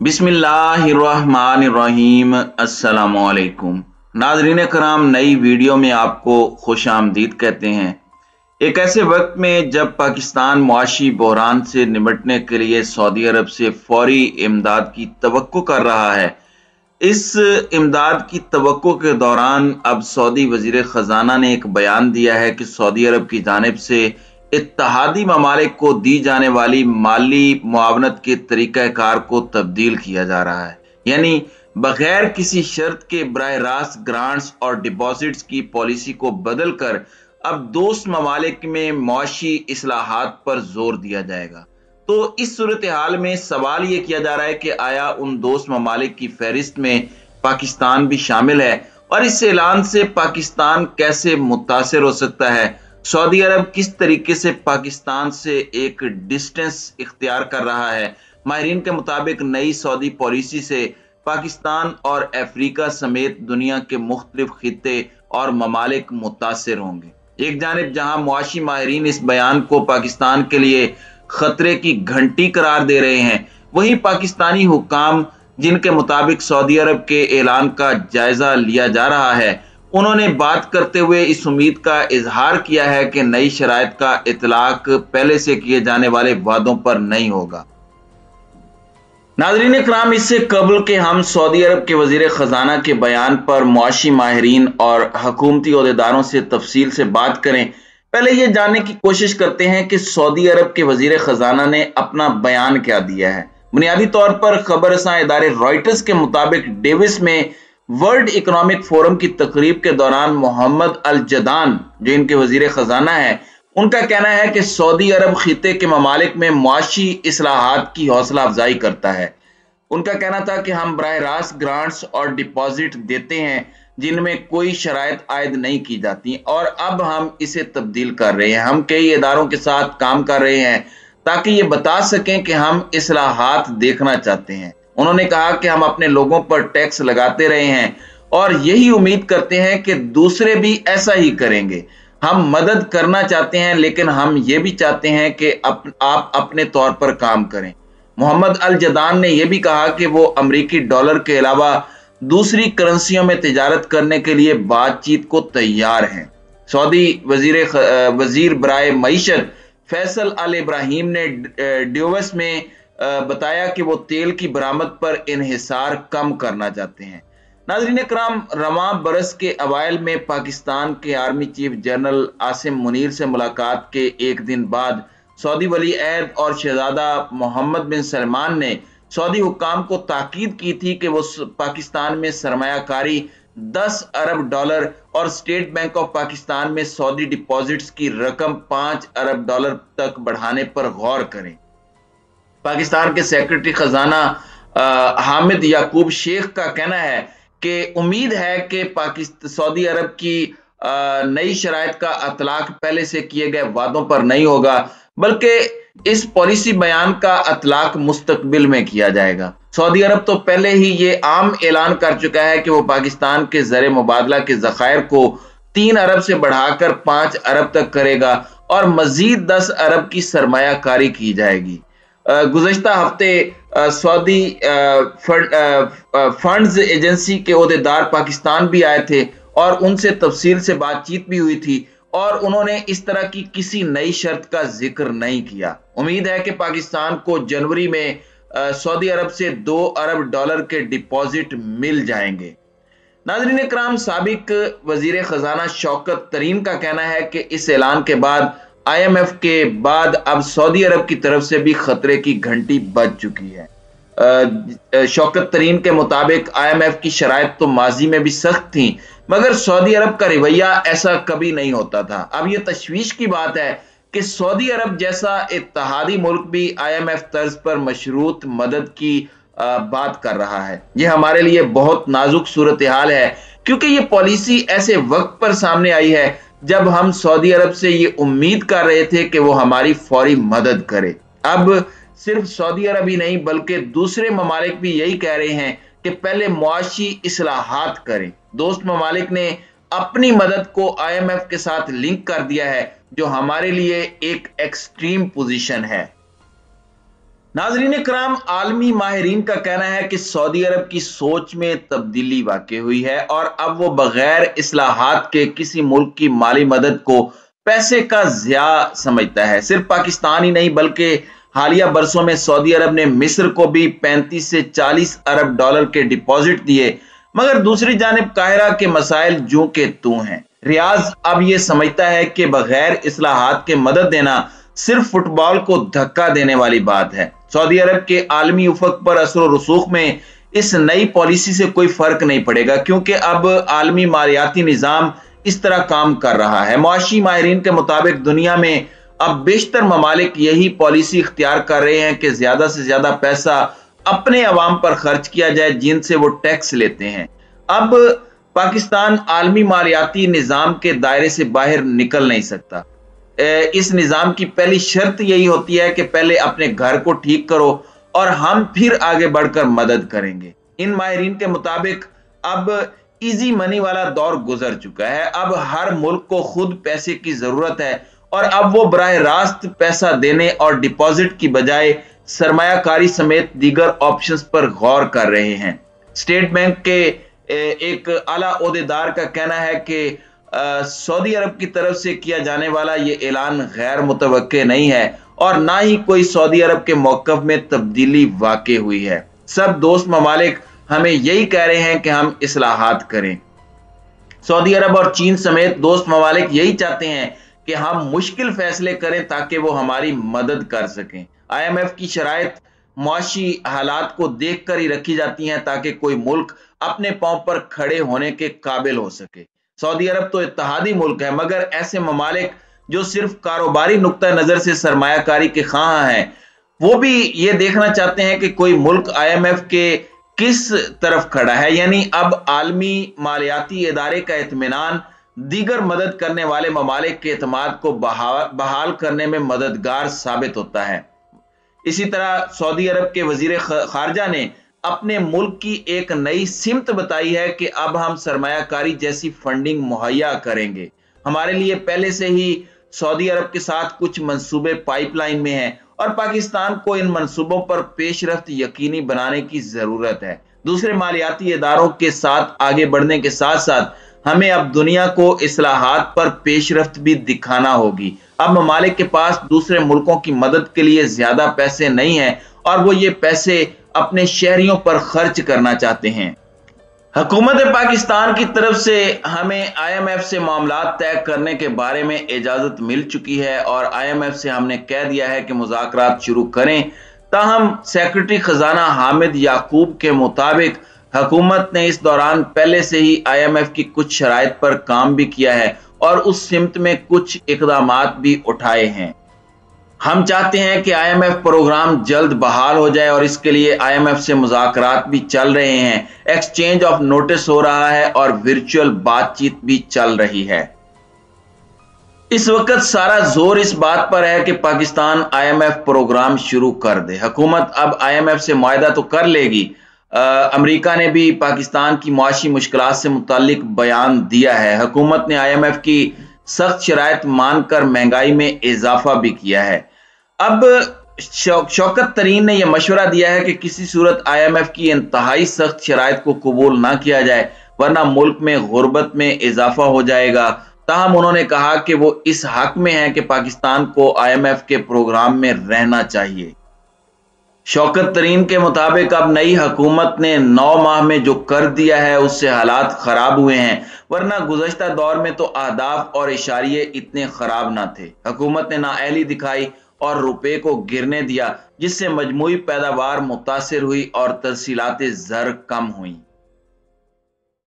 बिस्मिल्लाहिर्रहमानिर्रहीम। अस्सलामुअलैकुम नाज़रीन कराम, नई वीडियो में आपको खुश आमदीद कहते हैं। एक ऐसे वक्त में जब पाकिस्तान मुआशी बहरान से निपटने के लिए सऊदी अरब से फौरी इमदाद की तवक्को कर रहा है, इस इमदाद की तवक्को के दौरान अब सऊदी वजीर खजाना ने एक बयान दिया है कि सऊदी अरब की जानिब से इत्तहादी ममालिक को दी जाने वाली माली मुआवनत के तरीक़ाकार को तब्दील किया जा रहा है। यानी बगैर किसी शर्त के बराह रास्त ग्रांट्स और डिपॉजिट्स की पॉलिसी को बदल कर अब दोस्त ममालिक में मुआशी इस्लाहात पर जोर दिया जाएगा। तो इस सूरत हाल में सवाल ये किया जा रहा है कि आया उन दोस्त ममालिक की फहरिस्त में पाकिस्तान भी शामिल है, और इस ऐलान से पाकिस्तान कैसे मुतासिर हो सकता है। सऊदी अरब किस तरीके से पाकिस्तान से एक डिस्टेंस इख्तियार कर रहा है। माहिरीन के मुताबिक नई सऊदी पॉलिसी से पाकिस्तान और अफ्रीका समेत दुनिया के मुख्तलिफ खित्ते और ममालिक मुतासिर होंगे। एक जानिब जहां मुआशी माहिरीन इस बयान को पाकिस्तान के लिए खतरे की घंटी करार दे रहे हैं, वहीं पाकिस्तानी हुक्काम जिनके मुताबिक सऊदी अरब के ऐलान का जायजा लिया जा रहा है, उन्होंने बात करते हुए इस उम्मीद का इजहार किया है कि नई शराइत का इतलाक पहले से किए जाने वाले वादों पर नहीं होगा। नाज़रीन इकराम, इससे कबल के हम सऊदी अरब के वजीर खजाना के बयान पर मुआशी माहिरीन और हुकूमती ओहदेदारों से तफसील से बात करें, पहले यह जानने की कोशिश करते हैं कि सऊदी अरब के वजीर खजाना ने अपना बयान क्या दिया है। बुनियादी तौर पर खबर रसां इदारे रॉयटर्स के मुताबिक डेविस में वर्ल्ड इकोनॉमिक फोरम की तकरीब के दौरान मोहम्मद अल जदान, जो इनके वजीर खजाना है, उनका कहना है कि सऊदी अरब खिते के ममालिक में मुआशी इस्लाहात की हौसला अफजाई करता है। उनका कहना था कि हम बराह रास्त ग्रांट्स और डिपॉजिट देते हैं जिनमें कोई शराइत आयद नहीं की जाती, और अब हम इसे तब्दील कर रहे हैं। हम कई इदारों के साथ काम कर रहे हैं ताकि ये बता सकें कि हम इस्लाहात देखना चाहते हैं। उन्होंने कहा कि हम अपने लोगों पर टैक्स लगाते रहे हैं और यही उम्मीद करते हैं कि दूसरे भी ऐसा ही करेंगे। हम मदद करना चाहते हैं, लेकिन हम ये भी चाहते हैं कि आप अपने तौर पर काम करें। मोहम्मद अल जदान ने यह भी कहा कि वो अमरीकी डॉलर के अलावा दूसरी करेंसियों में तिजारत करने के लिए बातचीत को तैयार हैं। सऊदी वजीर बराए मईशत फैसल अल इब्राहिम ने ड्योवस में बताया कि वो तेल की बरामद पर इन्हिसार कम करना चाहते हैं। नाज़रीन इकराम, रवां बरस के अवाइल में पाकिस्तान के army chief general Asim Munir से मुलाकात के एक दिन बाद सऊदी वली अहद और शहजादा मोहम्मद बिन सलमान ने सऊदी हुक्काम को ताकीद की थी कि वो पाकिस्तान में सरमायाकारी 10 अरब डॉलर और स्टेट बैंक ऑफ पाकिस्तान में सऊदी डिपॉजिट्स की रकम 5 अरब डॉलर तक बढ़ाने पर गौर करें। पाकिस्तान के सेक्रेटरी खजाना हामिद याकूब शेख का कहना है कि उम्मीद है कि सऊदी अरब की नई शराइत का अतलाक पहले से किए गए वादों पर नहीं होगा, बल्कि इस पॉलिसी बयान का अतलाक मुस्तकबिल में किया जाएगा। सऊदी अरब तो पहले ही ये आम ऐलान कर चुका है कि वो पाकिस्तान के ज़र मुबादला के ज़खायर को 3 अरब से बढ़ाकर 5 अरब तक करेगा और मजीद 10 अरब की सरमायाकारी की जाएगी। गुज़श्ता हफ्ते सऊदी फंड्स एजेंसी के ओहदेदार पाकिस्तान भी आए थे और उनसे तफसील से बातचीत भी हुई थी, और उन्होंने इस तरह की किसी नई शर्त का जिक्र नहीं किया। उम्मीद है कि पाकिस्तान को जनवरी में सऊदी अरब से 2 अरब डॉलर के डिपॉजिट मिल जाएंगे। नाज़रीन इकराम, साबिक वजीर खजाना शौकत तरीन का कहना है कि इस ऐलान के बाद IMF के बाद अब सऊदी अरब की तरफ से भी खतरे की घंटी बज चुकी है। शौकत तरीन के मुताबिक IMF की शराइत तो माजी में भी सख्त थी, मगर सऊदी अरब का रवैया ऐसा कभी नहीं होता था। अब यह तशवीश की बात है कि सऊदी अरब जैसा इत्तहादी मुल्क भी IMF तर्ज पर मशरूत मदद की बात कर रहा है। यह हमारे लिए बहुत नाजुक सूरत हाल है, क्योंकि यह पॉलिसी ऐसे वक्त पर सामने आई है जब हम सऊदी अरब से ये उम्मीद कर रहे थे कि वो हमारी फौरी मदद करे। अब सिर्फ सऊदी अरब ही नहीं, बल्कि दूसरे ममालिक भी यही कह रहे हैं कि पहले मुआशी इस्लाहात करें। दोस्त ममालिक ने अपनी मदद को IMF के साथ लिंक कर दिया है, जो हमारे लिए एक एक्सट्रीम पोजीशन है। नाजरीन कराम, आलमी माहिरीन का कहना है कि सऊदी अरब की सोच में तब्दीली वाक़ई हुई है और अब वो बगैर इस्लाहात के किसी मुल्क की माली मदद को पैसे का ज़िया समझता है। सिर्फ पाकिस्तान ही नहीं बल्कि हालिया बरसों में सऊदी अरब ने मिस्र को भी 35 से 40 अरब डॉलर के डिपॉजिट दिए, मगर दूसरी जानिब काहिरा के मसाइल जूं के तूं हैं। रियाज अब ये समझता है कि बगैर इस्लाहात के मदद देना सिर्फ फुटबॉल को धक्का देने वाली बात है। सऊदी अरब के आलमी उफक पर असर रसूख में इस नई पॉलिसी से कोई फर्क नहीं पड़ेगा, क्योंकि अब आलमी मालियाती निजाम इस तरह काम कर रहा है। मुआशी माहिरीन के मुताबिक दुनिया में अब बेशतर ममालिक यही पॉलिसी इख्तियार कर रहे हैं कि ज्यादा से ज्यादा पैसा अपने अवाम पर खर्च किया जाए जिनसे वो टैक्स लेते हैं। अब पाकिस्तान आलमी मालियाती निजाम के दायरे से बाहर निकल नहीं सकता। इस निजाम की पहली शर्त यही होती है कि पहले अपने घर को ठीक करो और हम फिर आगे बढ़कर मदद करेंगे। इन माहिरीन के मुताबिक अब इजी मनी वाला दौर गुजर चुका है। अब हर मुल्क को खुद पैसे की जरूरत है और अब वो बराह रास्त पैसा देने और डिपॉजिट की बजाय सरमायाकारी समेत दीगर ऑप्शंस पर गौर कर रहे हैं। स्टेट बैंक के एक आला ओहदेदार का कहना है कि सऊदी अरब की तरफ से किया जाने वाला ये ऐलान गैर मुतवक्के नहीं है और ना ही कोई सऊदी अरब के मौक़िफ़ में तब्दीली वाक़ई हुई है। सब दोस्त ममालिक हमें यही कह रहे हैं कि हम इस्लाहात करें। सऊदी अरब और चीन समेत दोस्त ममालिक यही चाहते हैं कि हम मुश्किल फैसले करें ताकि वो हमारी मदद कर सकें। IMF की शराइत मुआशी हालात को देख कर ही रखी जाती हैं ताकि कोई मुल्क अपने पांव पर खड़े होने के काबिल हो सके। सऊदी अरब तो इत्तेहादी मुल्क है, मगर ऐसे ममालिक जो सिर्फ कारोबारी नुक्ता नजर से सरमायाकारी के ख्वाह हैं, वो भी ये देखना चाहते हैं कि कोई मुल्क IMF के किस तरफ खड़ा है। यानी अब आलमी मालियाती इदारे का इत्मीनान दीगर मदद करने वाले ममालिक के एतमाद को बहाल करने में मददगार साबित होता है। इसी तरह सऊदी अरब के वजीर खारजा ने अपने मुल्क की एक नई सिमत बताई है कि अब हम सरमायाकारी जैसी फंडिंग मुहैया करेंगे। हमारे लिए पहले से ही सऊदी अरब के साथ कुछ मंसूबे पाइपलाइन में हैं और पाकिस्तान को इन मंसूबों पर पेशरफ्त यकीनी बनाने की जरूरत है। दूसरे मालियाती इदारों के साथ आगे बढ़ने के साथ साथ हमें अब दुनिया को इस्लाहात पर पेशरफ्त भी दिखाना होगी। अब ममालिक के पास दूसरे मुल्कों की मदद के लिए ज्यादा पैसे नहीं हैं और वो ये पैसे अपने शहरियों पर खर्च करना चाहते हैं। हुकूमत पाकिस्तान की तरफ से हमें IMF से मामला तय करने के बारे में इजाजत मिल चुकी है और IMF से हमने कह दिया है कि मुज़ाकरात शुरू करें। ताहम सेक्रेटरी खजाना हामिद याकूब के मुताबिक हुकूमत ने इस दौरान पहले से ही IMF की कुछ शराइत पर काम भी किया है और उस सिमत में कुछ इक़दामात भी उठाए हैं। हम चाहते हैं कि IMF प्रोग्राम जल्द बहाल हो जाए और इसके लिए IMF से मुज़ाकरात भी चल रहे हैं। एक्सचेंज ऑफ नोटिस हो रहा है और वर्चुअल बातचीत भी चल रही है। इस वक्त सारा जोर इस बात पर है कि पाकिस्तान IMF प्रोग्राम शुरू कर दे। हुकूमत अब IMF से मुआहदा तो कर लेगी। अमेरिका ने भी पाकिस्तान की मुआशी मुश्किलात से मुताल्लिक बयान दिया है। हुकूमत ने IMF की सख्त शराइत मानकर महंगाई में इजाफा भी किया है। अब शौकत तरीन ने यह मशवरा दिया है कि किसी सूरत IMF की इंतहाई सख्त शराइत को कबूल ना किया जाए, वरना मुल्क में गुर्बत में इजाफा हो जाएगा। ताहम उन्होंने कहा कि वो इस हक में है कि पाकिस्तान को IMF के प्रोग्राम में रहना चाहिए। शौकत तरीन के मुताबिक अब नई हुकूमत ने 9 माह में जो कर दिया है उससे हालात खराब हुए हैं, वरना गुज़श्ता दौर में तो अहदाफ और इशारिये इतने खराब ना थे। हुकूमत ने नाअहली दिखाई और रुपए को गिरने दिया, जिससे मजमूई पैदावार मुतासिर हुई और तरसीलात ज़र कम हुई।